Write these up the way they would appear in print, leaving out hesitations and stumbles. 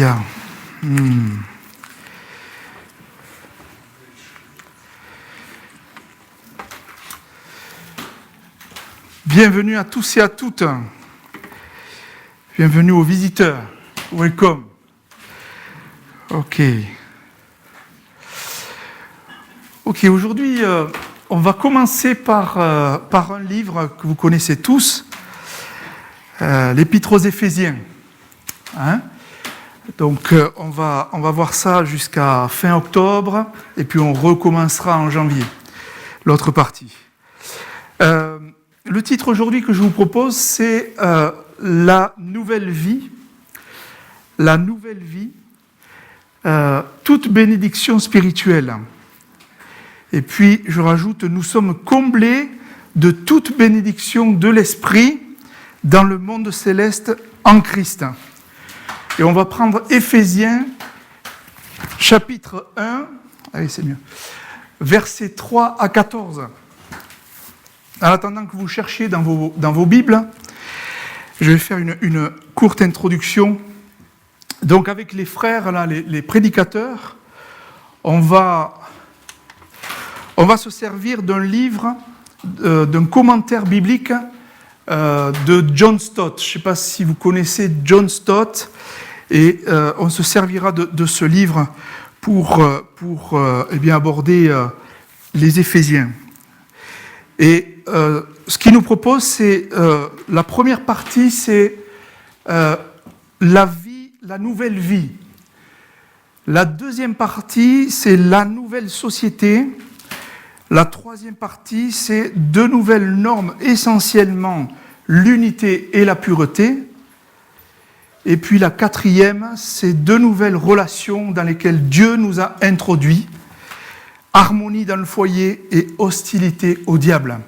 Alléluia. Bienvenue à tous et à toutes. Bienvenue aux visiteurs. Welcome. Ok, aujourd'hui, on va commencer par un livre que vous connaissez tous, l'Épître aux Éphésiens. Donc, on va voir ça jusqu'à fin octobre, et puis on recommencera en janvier, l'autre partie. Le titre aujourd'hui que je vous propose, c'est La nouvelle vie. La nouvelle vie, toute bénédiction spirituelle. Et puis, je rajoute, nous sommes comblés de toute bénédiction de l'Esprit dans le monde céleste en Christ. Et on va prendre Éphésiens, chapitre 1, allez, c'est mieux, versets 3 à 14. En attendant que vous cherchiez dans vos Bibles, je vais faire une courte introduction. Donc avec les frères, là, les prédicateurs, on va se servir d'un livre, d'un commentaire biblique de John Stott. Je ne sais pas si vous connaissez John Stott, et on se servira de ce livre pour aborder les Éphésiens. Et ce qu'il nous propose, c'est la première partie, c'est la vie, la nouvelle vie. La deuxième partie, c'est la nouvelle société. La troisième partie, c'est deux nouvelles normes, essentiellement l'unité et la pureté. Et puis la quatrième, c'est deux nouvelles relations dans lesquelles Dieu nous a introduits. Harmonie dans le foyer et hostilité au diable.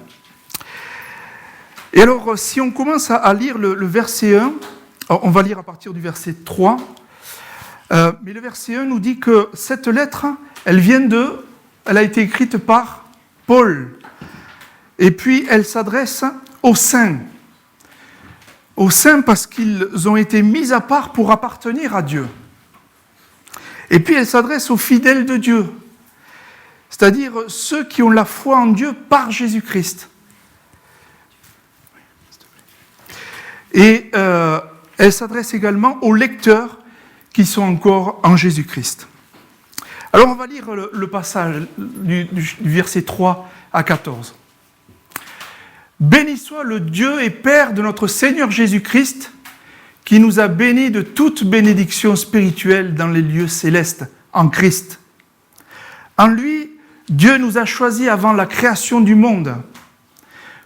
Et alors, si on commence à lire le verset 1, on va lire à partir du verset 3, mais le verset 1 nous dit que cette lettre, elle a été écrite par Paul, et puis elle s'adresse aux saints. Aux saints parce qu'ils ont été mis à part pour appartenir à Dieu. Et puis elle s'adresse aux fidèles de Dieu, c'est-à-dire ceux qui ont la foi en Dieu par Jésus-Christ. Et elle s'adresse également aux lecteurs qui sont encore en Jésus-Christ. Alors on va lire le passage du verset 3 à 14. « Béni soit le Dieu et Père de notre Seigneur Jésus-Christ, qui nous a bénis de toute bénédiction spirituelle dans les lieux célestes, en Christ. En lui, Dieu nous a choisis avant la création du monde,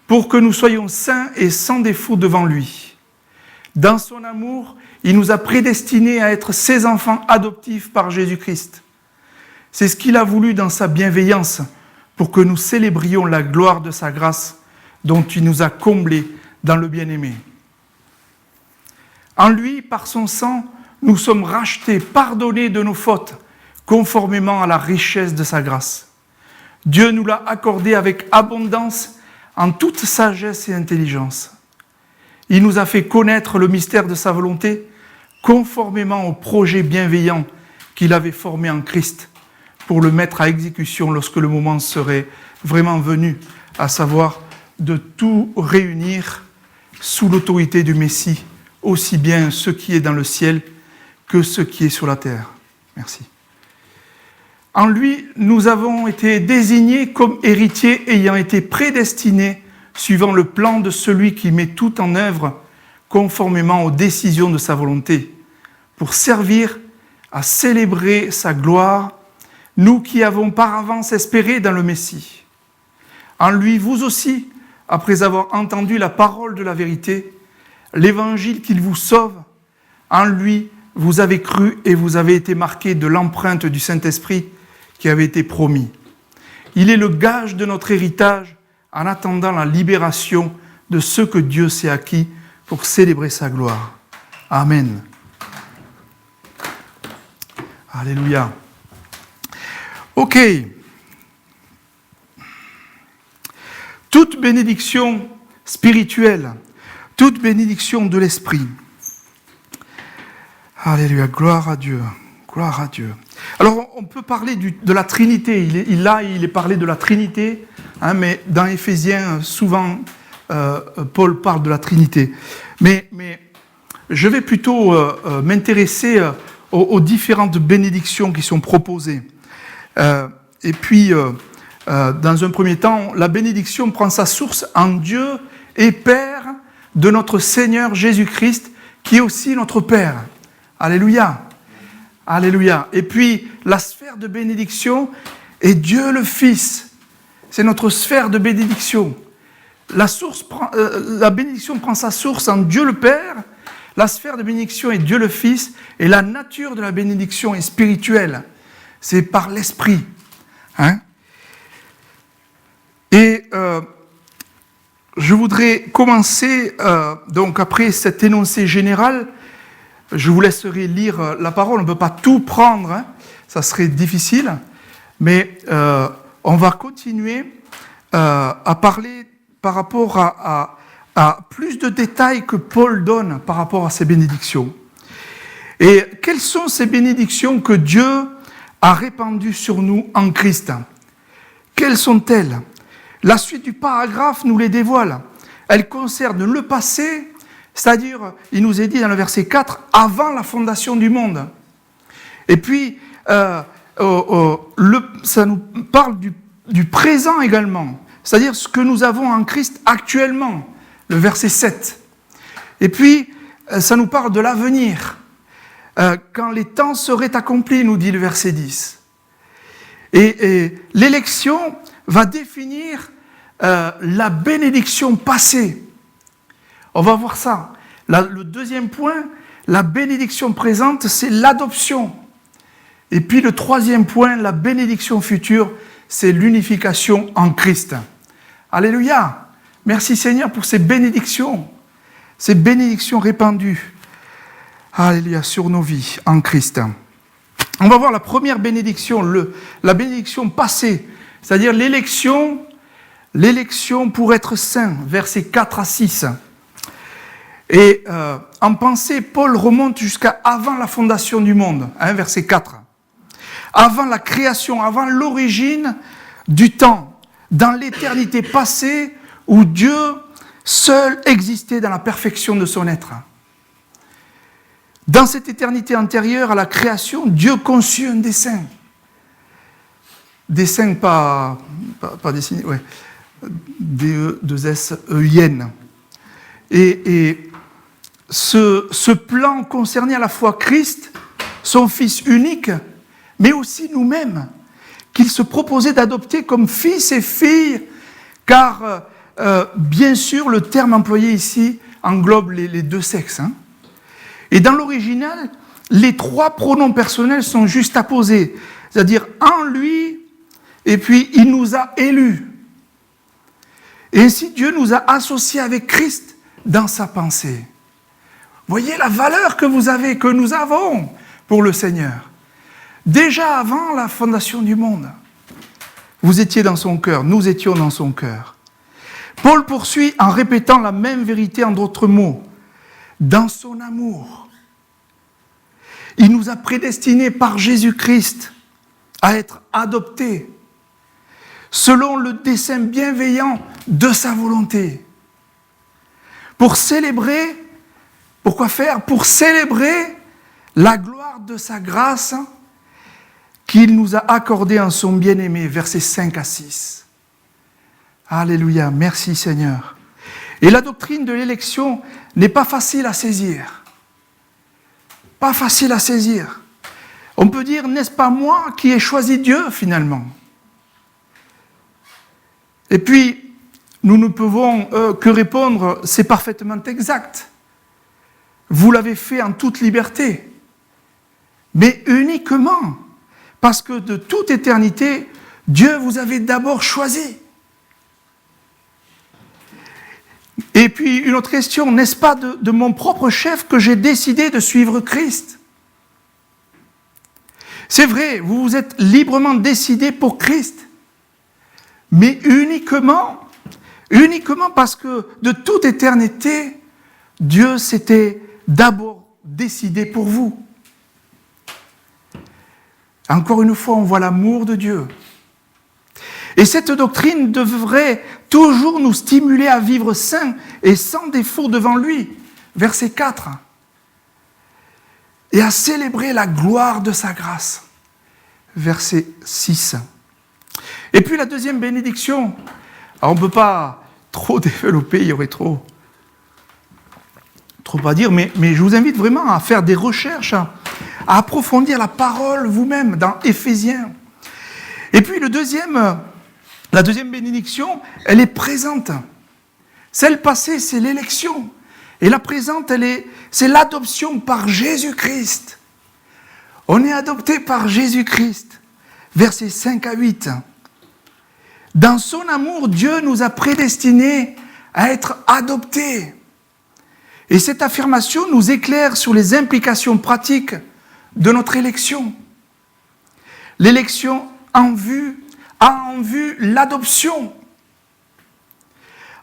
pour que nous soyons saints et sans défaut devant lui. Dans son amour, il nous a prédestinés à être ses enfants adoptifs par Jésus-Christ. C'est ce qu'il a voulu dans sa bienveillance, pour que nous célébrions la gloire de sa grâce, dont il nous a comblés dans le bien-aimé. En lui, par son sang, nous sommes rachetés, pardonnés de nos fautes, conformément à la richesse de sa grâce. Dieu nous l'a accordé avec abondance en toute sagesse et intelligence. Il nous a fait connaître le mystère de sa volonté, conformément au projet bienveillant qu'il avait formé en Christ, pour le mettre à exécution lorsque le moment serait vraiment venu, à savoir de tout réunir sous l'autorité du Messie, aussi bien ce qui est dans le ciel que ce qui est sur la terre. Merci. En lui, nous avons été désignés comme héritiers ayant été prédestinés suivant le plan de celui qui met tout en œuvre conformément aux décisions de sa volonté, pour servir à célébrer sa gloire, nous qui avons par avance espéré dans le Messie. En lui, vous aussi, après avoir entendu la parole de la vérité, l'évangile qu'il vous sauve, en lui, vous avez cru et vous avez été marqués de l'empreinte du Saint-Esprit qui avait été promis. Il est le gage de notre héritage en attendant la libération de ceux que Dieu s'est acquis pour célébrer sa gloire. Amen. Alléluia. Ok. Toute bénédiction spirituelle, toute bénédiction de l'esprit. Alléluia, gloire à Dieu. Gloire à Dieu. Alors, on peut parler de la Trinité. Il est parlé de la Trinité, hein, mais dans Éphésiens, souvent, Paul parle de la Trinité. Mais je vais plutôt m'intéresser aux différentes bénédictions qui sont proposées. Et puis, dans un premier temps, la bénédiction prend sa source en Dieu et Père de notre Seigneur Jésus-Christ, qui est aussi notre Père. Alléluia. Alléluia. Et puis, la sphère de bénédiction est Dieu le Fils. C'est notre sphère de bénédiction. La bénédiction prend sa source en Dieu le Père. La sphère de bénédiction est Dieu le Fils. Et la nature de la bénédiction est spirituelle. C'est par l'Esprit. Hein? Et je voudrais commencer, donc après cet énoncé général, je vous laisserai lire la parole, on ne peut pas tout prendre, hein, ça serait difficile, mais on va continuer à parler par rapport à plus de détails que Paul donne par rapport à ces bénédictions. Et quelles sont ces bénédictions que Dieu a répandues sur nous en Christ? Quelles sont-elles? La suite du paragraphe nous les dévoile. Elles concernent le passé, c'est-à-dire, il nous est dit dans le verset 4, avant la fondation du monde. Et puis, ça nous parle du présent également, c'est-à-dire ce que nous avons en Christ actuellement, le verset 7. Et puis, ça nous parle de l'avenir, quand les temps seraient accomplis, nous dit le verset 10. Et l'élection va définir la bénédiction passée. On va voir ça. Le deuxième point, la bénédiction présente, c'est l'adoption. Et puis le troisième point, la bénédiction future, c'est l'unification en Christ. Alléluia. Merci Seigneur pour ces bénédictions répandues. Alléluia, sur nos vies en Christ. On va voir la première bénédiction, la bénédiction passée, c'est-à-dire l'élection pour être saint, versets 4 à 6. Et en pensée, Paul remonte jusqu'à avant la fondation du monde, hein, verset 4. Avant la création, avant l'origine du temps, dans l'éternité passée où Dieu seul existait dans la perfection de son être. Dans cette éternité antérieure à la création, Dieu conçut un dessein. Dessein pas dessiné, ouais. D-E-2-S-E-I-N. Et ce plan concernait à la fois Christ, son Fils unique, mais aussi nous-mêmes, qu'il se proposait d'adopter comme fils et filles, car bien sûr le terme employé ici englobe les deux sexes. Hein. Et dans l'original, les trois pronoms personnels sont juxtaposés, c'est-à-dire en lui, et puis il nous a élus. Et ainsi Dieu nous a associés avec Christ dans sa pensée. Voyez la valeur que vous avez, que nous avons pour le Seigneur. Déjà avant la fondation du monde, vous étiez dans son cœur, nous étions dans son cœur. Paul poursuit en répétant la même vérité en d'autres mots. Dans son amour, il nous a prédestinés par Jésus-Christ à être adoptés selon le dessein bienveillant de sa volonté. Pour célébrer, pourquoi faire? Pour célébrer la gloire de sa grâce qu'il nous a accordée en son bien-aimé, versets 5 à 6. Alléluia, merci Seigneur. Et la doctrine de l'élection n'est pas facile à saisir. Pas facile à saisir. On peut dire, n'est-ce pas moi qui ai choisi Dieu finalement? Et puis, nous ne pouvons que répondre, c'est parfaitement exact. Vous l'avez fait en toute liberté, mais uniquement parce que de toute éternité, Dieu vous avait d'abord choisi. Et puis, une autre question, n'est-ce pas de mon propre chef que j'ai décidé de suivre Christ? C'est vrai, vous vous êtes librement décidé pour Christ, mais uniquement parce que de toute éternité, Dieu s'était d'abord décidé pour vous. Encore une fois, on voit l'amour de Dieu. Et cette doctrine devrait toujours nous stimuler à vivre saints et sans défaut devant lui. Verset 4. Et à célébrer la gloire de sa grâce. Verset 6. Et puis la deuxième bénédiction, alors on ne peut pas trop développer, il y aurait trop à dire, mais je vous invite vraiment à faire des recherches, à approfondir la parole vous-même dans Éphésiens. Et puis la deuxième bénédiction, elle est présente. Celle passée, c'est l'élection. Et la présente, c'est l'adoption par Jésus-Christ. On est adopté par Jésus-Christ. Versets 5 à 8. Dans son amour, Dieu nous a prédestinés à être adoptés. Et cette affirmation nous éclaire sur les implications pratiques de notre élection. L'élection a en vue l'adoption.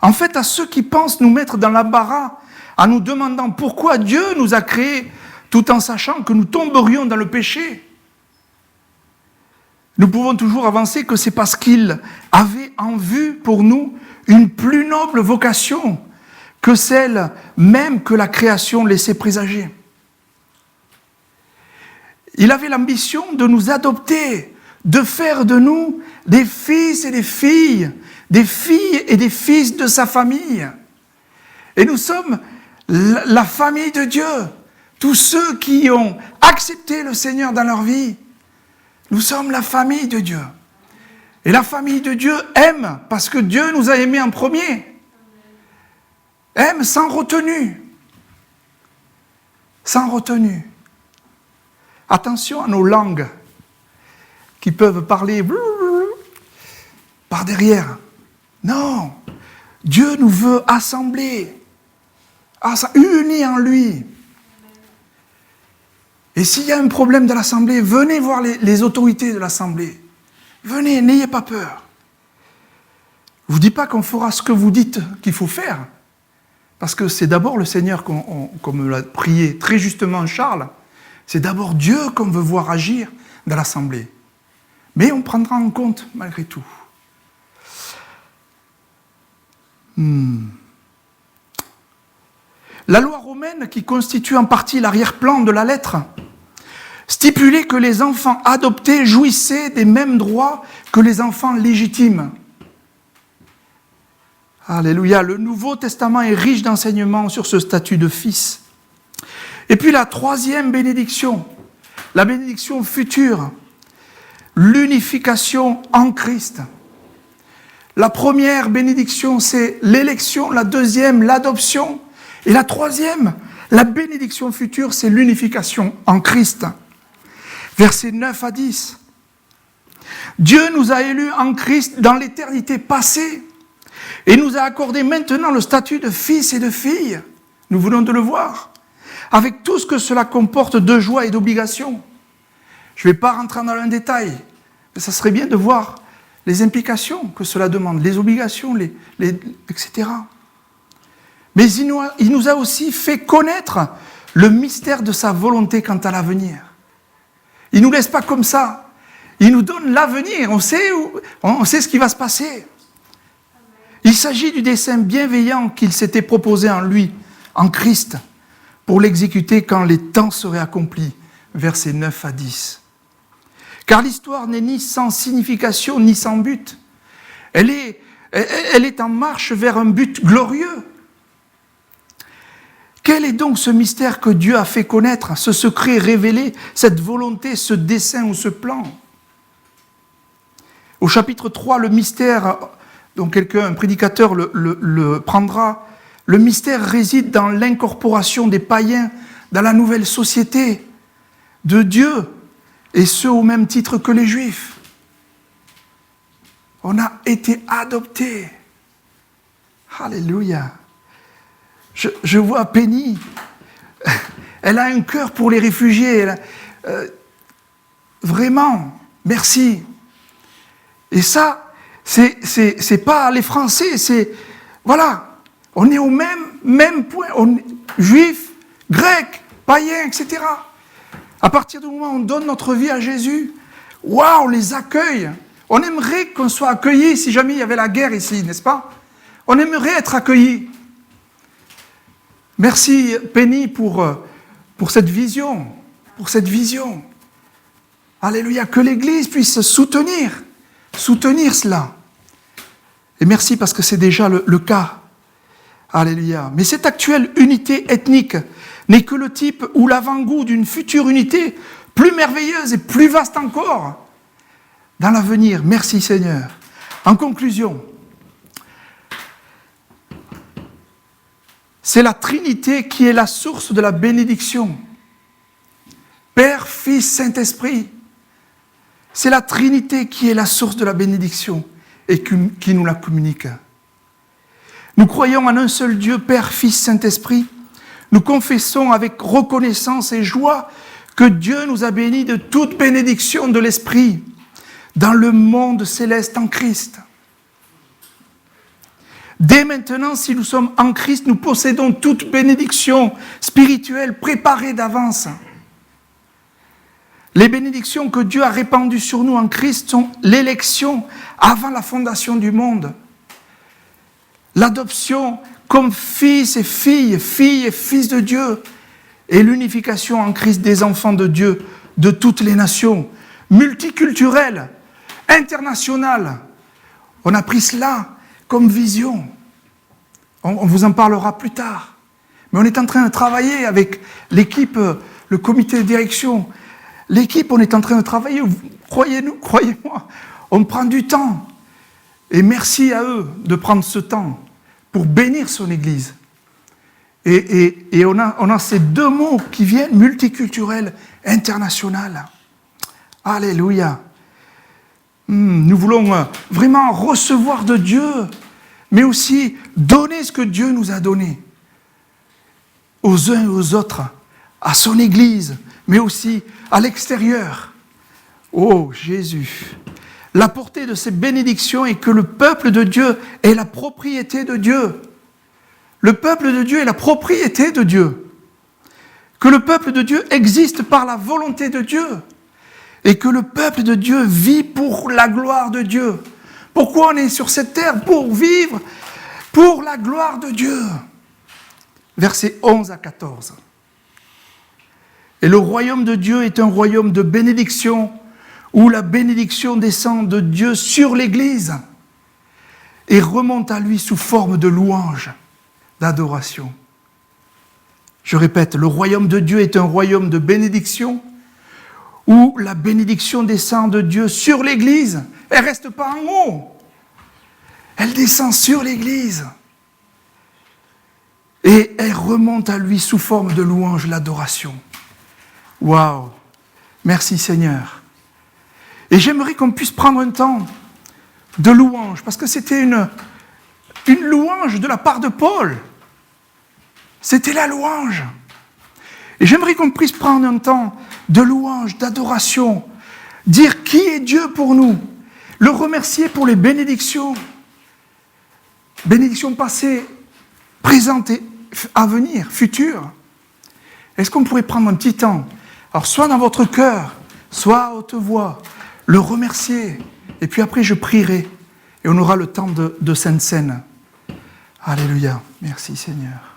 En fait, à ceux qui pensent nous mettre dans l'embarras en nous demandant pourquoi Dieu nous a créés tout en sachant que nous tomberions dans le péché, nous pouvons toujours avancer que c'est parce qu'il avait en vue pour nous une plus noble vocation que celle même que la création laissait présager. Il avait l'ambition de nous adopter, de faire de nous des fils et des filles et des fils de sa famille. Et nous sommes la famille de Dieu. Tous ceux qui ont accepté le Seigneur dans leur vie, nous sommes la famille de Dieu. Et la famille de Dieu aime parce que Dieu nous a aimés en premier. Aime sans retenue. Sans retenue. Attention à nos langues qui peuvent parler par derrière. Non, Dieu nous veut assembler, unis en lui. Et s'il y a un problème de l'Assemblée, venez voir les autorités de l'Assemblée. Venez, n'ayez pas peur. Je ne vous dis pas qu'on fera ce que vous dites qu'il faut faire, parce que c'est d'abord le Seigneur, comme l'a prié très justement Charles, c'est d'abord Dieu qu'on veut voir agir dans l'Assemblée. Mais on prendra en compte malgré tout. La loi romaine, qui constitue en partie l'arrière-plan de la lettre, stipulait que les enfants adoptés jouissaient des mêmes droits que les enfants légitimes. Alléluia, le Nouveau Testament est riche d'enseignements sur ce statut de fils. Et puis la troisième bénédiction, la bénédiction future, l'unification en Christ. La première bénédiction, c'est l'élection, la deuxième, l'adoption, et la troisième, la bénédiction future, c'est l'unification en Christ. Versets 9 à 10. Dieu nous a élus en Christ dans l'éternité passée et nous a accordé maintenant le statut de fils et de filles. Nous venons de le voir, avec tout ce que cela comporte de joie et d'obligation. Je ne vais pas rentrer dans le détail, mais ça serait bien de voir les implications que cela demande, les obligations, etc. Mais il nous a aussi fait connaître le mystère de sa volonté quant à l'avenir. Il ne nous laisse pas comme ça. Il nous donne l'avenir. On sait ce qui va se passer. Il s'agit du dessein bienveillant qu'il s'était proposé en lui, en Christ, pour l'exécuter quand les temps seraient accomplis. Versets 9 à 10. Car l'histoire n'est ni sans signification, ni sans but. Elle est en marche vers un but glorieux. Quel est donc ce mystère que Dieu a fait connaître, ce secret révélé, cette volonté, ce dessein ou ce plan? Au chapitre 3, le mystère, donc un prédicateur le prendra, le mystère réside dans l'incorporation des païens dans la nouvelle société de Dieu, et ce au même titre que les Juifs. On a été adoptés. Alléluia. Je vois Penny, elle a un cœur pour les réfugiés. Vraiment, merci. Et ça, c'est pas les Français, voilà, on est au même point, juifs, grecs, païens, etc. À partir du moment où on donne notre vie à Jésus, Waouh, on les accueille. On aimerait qu'on soit accueillis si jamais il y avait la guerre ici, n'est-ce pas? On aimerait être accueillis. Merci Penny pour cette vision, Alléluia, que l'Église puisse soutenir cela. Et merci parce que c'est déjà le cas. Alléluia. Mais cette actuelle unité ethnique n'est que le type ou l'avant-goût d'une future unité plus merveilleuse et plus vaste encore dans l'avenir. Merci Seigneur. En conclusion, c'est la Trinité qui est la source de la bénédiction. Père, Fils, Saint-Esprit. C'est la Trinité qui est la source de la bénédiction et qui nous la communique. Nous croyons en un seul Dieu, Père, Fils, Saint-Esprit. Nous confessons avec reconnaissance et joie que Dieu nous a bénis de toute bénédiction de l'Esprit dans le monde céleste en Christ. Dès maintenant, si nous sommes en Christ, nous possédons toute bénédiction spirituelle préparée d'avance. Les bénédictions que Dieu a répandues sur nous en Christ sont l'élection avant la fondation du monde, l'adoption comme fils et filles, filles et fils de Dieu, et l'unification en Christ des enfants de Dieu de toutes les nations, multiculturelles, internationales. On a pris cela comme vision. On vous en parlera plus tard. Mais on est en train de travailler avec l'équipe, le comité de direction. L'équipe, on est en train de travailler. Croyez-nous, croyez-moi. On prend du temps. Et merci à eux de prendre ce temps pour bénir son Église. Et on a ces deux mots qui viennent, multiculturel, international. Alléluia. Nous voulons vraiment recevoir de Dieu, mais aussi donner ce que Dieu nous a donné aux uns et aux autres, à son Église, mais aussi à l'extérieur. Oh Jésus! La portée de ces bénédictions est que le peuple de Dieu est la propriété de Dieu. Le peuple de Dieu est la propriété de Dieu. Que le peuple de Dieu existe par la volonté de Dieu. Et que le peuple de Dieu vit pour la gloire de Dieu. Pourquoi on est sur cette terre? Pour vivre pour la gloire de Dieu. Versets 11 à 14. Et le royaume de Dieu est un royaume de bénédiction, où la bénédiction descend de Dieu sur l'Église et remonte à lui sous forme de louange, d'adoration. Je répète, le royaume de Dieu est un royaume de bénédiction, où la bénédiction descend de Dieu sur l'Église. Elle ne reste pas en haut. Elle descend sur l'Église. Et elle remonte à lui sous forme de louange, l'adoration. Waouh! Merci Seigneur. Et j'aimerais qu'on puisse prendre un temps de louange, parce que c'était une louange de la part de Paul. C'était la louange. Et j'aimerais qu'on puisse prendre un temps de louange, d'adoration, dire qui est Dieu pour nous, le remercier pour les bénédictions passées, présentes et à venir, futures. Est-ce qu'on pourrait prendre un petit temps, alors soit dans votre cœur, soit à haute voix, le remercier, et puis après je prierai, et on aura le temps de Sainte Seine. Alléluia, merci Seigneur.